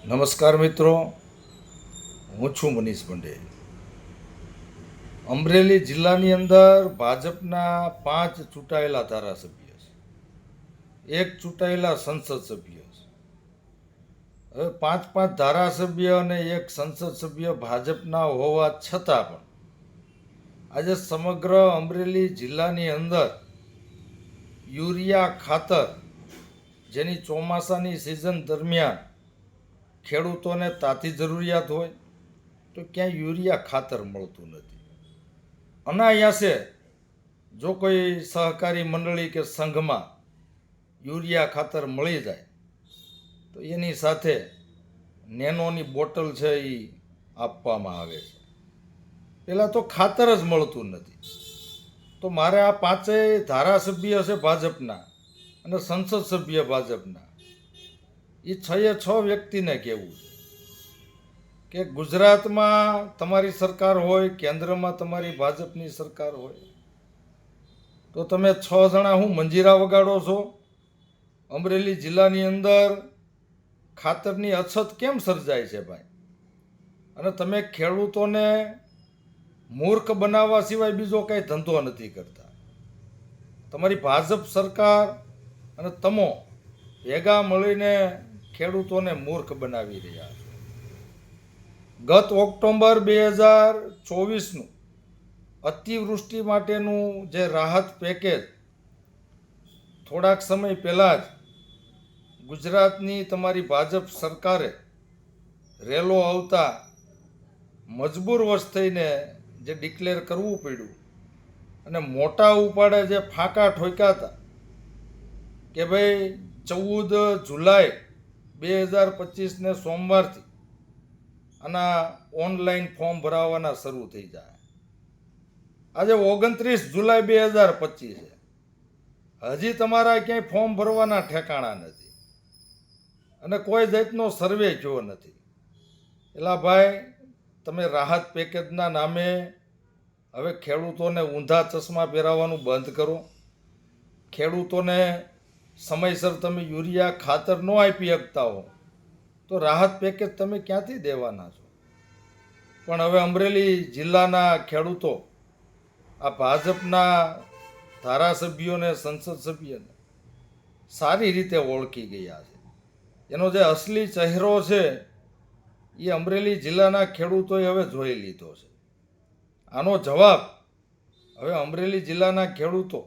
નમસ્કાર મિત્રો, હું છું મનીષ પંડે. અમરેલી જિલ્લાની અંદર ભાજપના 5 ચૂંટાયેલા ધારાસભ્ય છે, એક ચૂંટાયેલા સંસદ સભ્ય છે. હવે 5 ધારાસભ્ય અને એક સંસદ સભ્ય ભાજપના હોવા છતાં પણ આજે સમગ્ર અમરેલી જિલ્લાની અંદર યુરિયા ખાતર, જેની ચોમાસાની સિઝન દરમિયાન ખેડૂતોને તાતી જરૂરિયાત હોય તો ક્યાંય યુરિયા ખાતર મળતું નથી. અનાયાસે જો કોઈ સહકારી મંડળી કે સંઘમાં યુરિયા ખાતર મળી જાય તો એની સાથે નેનોની બોટલ છે એ આપવામાં આવે છે. પહેલાં તો ખાતર જ મળતું નથી. તો મારે આ 5 ધારાસભ્ય છે ભાજપના અને સંસદ સભ્ય ભાજપના, એ 6 વ્યક્તિને કહેવું છે કે ગુજરાતમાં તમારી સરકાર હોય, કેન્દ્રમાં તમારી ભાજપની સરકાર હોય, તો તમે 6 જણા હું મંજીરા વગાડો છો? અમરેલી જિલ્લાની અંદર ખાતરની અછત કેમ સર્જાય છે ભાઈ? અને તમે ખેડૂતોને મૂર્ખ બનાવવા સિવાય બીજો કંઈ ધંધો નથી કરતા. તમારી ભાજપ સરકાર અને તમો ભેગા મળીને ખેડૂતોને મૂર્ખ બનાવી રહ્યા છે. ગત ઓક્ટોબર 2024 અતિવૃષ્ટિ માટેનું જે રાહત પેકેજ થોડાક સમય પહેલાં જ ગુજરાતની તમારી ભાજપ સરકારે રેલો આવતા મજબૂર વશ થઈને જે ડિક્લેર કરવું પડ્યું અને મોટા ઉપાડે જે ફાંકા ઠોક્યા હતા કે ભાઈ 14 જુલાઈ 2025 સોમવારથી આના ઓનલાઈન ફોર્મ ભરાવાના શરૂ થઈ જાય. આજે 29 જુલાઈ 2025 છે, હજી તમારા ક્યાંય ફોર્મ ભરવાના ઠેકાણા નથી અને કોઈ જાતનો સર્વે થયો નથી. એલા ભાઈ, તમે રાહત પેકેજના નામે હવે ખેડૂતોને ઊંધા ચશ્મા પહેરાવવાનું બંધ કરો. ખેડૂતોને સમયસર તમે યુરિયા ખાતર ન આપી શકતા હો તો રાહત પેકેજ તમે ક્યાંથી દેવાના છો? પણ હવે અમરેલી જિલ્લાના ખેડૂતો આ ભાજપના ધારાસભ્યોને, સંસદ સભ્યોને સારી રીતે ઓળખી ગયા છે. એનો જે અસલી ચહેરો છે એ અમરેલી જિલ્લાના ખેડૂતોએ હવે જોઈ લીધો છે. આનો જવાબ હવે અમરેલી જિલ્લાના ખેડૂતો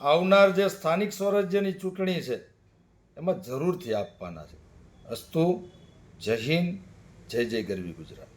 આવનાર જે સ્થાનિક સ્વરાજ્યની ચૂંટણી છે એમાં જરૂરથી આપવાના છે. અસ્તુ. જય હિન્દ, જય જય ગરવી ગુજરાત.